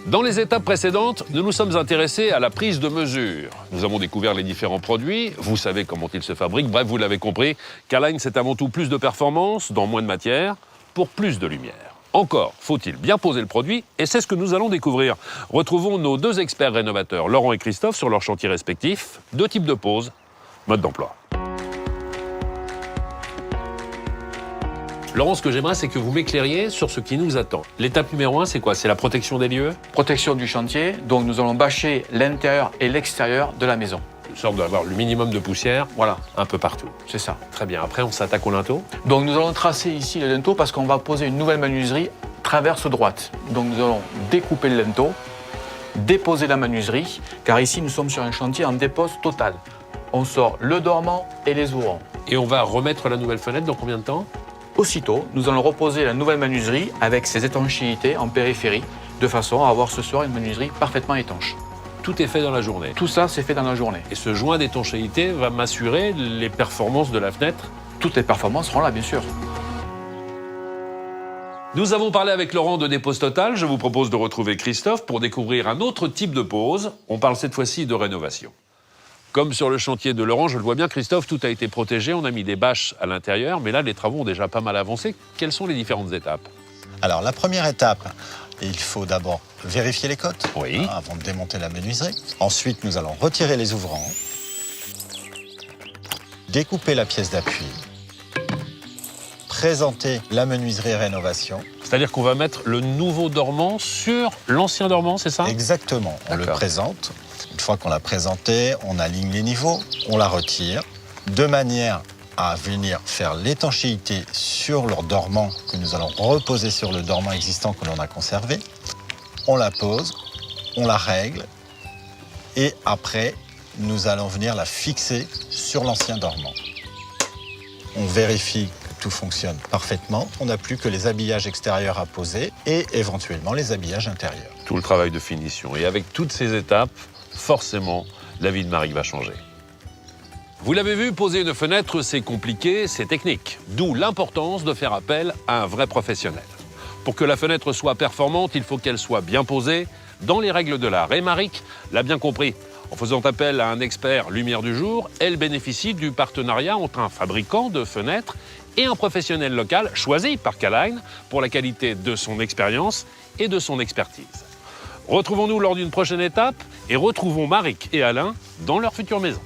Dans les étapes précédentes, nous nous sommes intéressés à la prise de mesure. Nous avons découvert les différents produits, vous savez comment ils se fabriquent, bref, vous l'avez compris, K-Line, c'est avant tout plus de performance, dans moins de matière, pour plus de lumière. Encore faut-il bien poser le produit, et c'est ce que nous allons découvrir. Retrouvons nos deux experts rénovateurs, Laurent et Christophe, sur leurs chantiers respectifs. Deux types de pose, mode d'emploi. Laurent, ce que j'aimerais, c'est que vous m'éclairiez sur ce qui nous attend. L'étape numéro 1, c'est quoi? C'est la protection des lieux? Protection du chantier, donc nous allons bâcher l'intérieur et l'extérieur de la maison. Une sorte d'avoir le minimum de poussière, Voilà, un peu partout. c'est ça. Très bien, après on s'attaque au linteau. Donc nous allons tracer ici le linteau parce qu'on va poser une nouvelle menuiserie traverse droite. Donc nous allons découper le linteau, déposer la menuiserie, car ici nous sommes sur un chantier en dépose totale. On sort le dormant et les ouvrants. Et on va remettre la nouvelle fenêtre dans combien de temps? Aussitôt, nous allons reposer la nouvelle menuiserie avec ses étanchéités en périphérie, de façon à avoir ce soir une menuiserie parfaitement étanche. Tout est fait dans la journée. Tout ça, c'est fait dans la journée. Et ce joint d'étanchéité va m'assurer les performances de la fenêtre. Toutes les performances seront là, bien sûr. Nous avons parlé avec Laurent de dépose totale. Je vous propose de retrouver Christophe pour découvrir un autre type de pose. On parle cette fois-ci de rénovation. Comme sur le chantier de Laurent, je le vois bien, Christophe, tout a été protégé. On a mis des bâches à l'intérieur, mais là, les travaux ont déjà pas mal avancé. Quelles sont les différentes étapes? Alors, la première étape, il faut d'abord vérifier les cotes Oui. avant de démonter la menuiserie. Ensuite, nous allons retirer les ouvrants, découper la pièce d'appui, présenter la menuiserie rénovation. C'est-à-dire qu'on va mettre le nouveau dormant sur l'ancien dormant, c'est ça? Exactement, on le D'accord. présente. Une fois qu'on l'a présenté, on aligne les niveaux, on la retire, de manière à venir faire l'étanchéité sur leur dormant que nous allons reposer sur le dormant existant que l'on a conservé. On la pose, on la règle et après, nous allons venir la fixer sur l'ancien dormant. On vérifie que tout fonctionne parfaitement. On n'a plus que les habillages extérieurs à poser et éventuellement les habillages intérieurs. Tout le travail de finition. Et avec toutes ces étapes, forcément, la vie de Marie va changer. Vous l'avez vu, poser une fenêtre, c'est compliqué, c'est technique. D'où l'importance de faire appel à un vrai professionnel. Pour que la fenêtre soit performante, il faut qu'elle soit bien posée dans les règles de l'art. Et Maric l'a bien compris. En faisant appel à un expert lumière du jour, elle bénéficie du partenariat entre un fabricant de fenêtres et un professionnel local choisi par K-Line pour la qualité de son expérience et de son expertise. Retrouvons-nous lors d'une prochaine étape et retrouvons Maric et Alain dans leur future maison.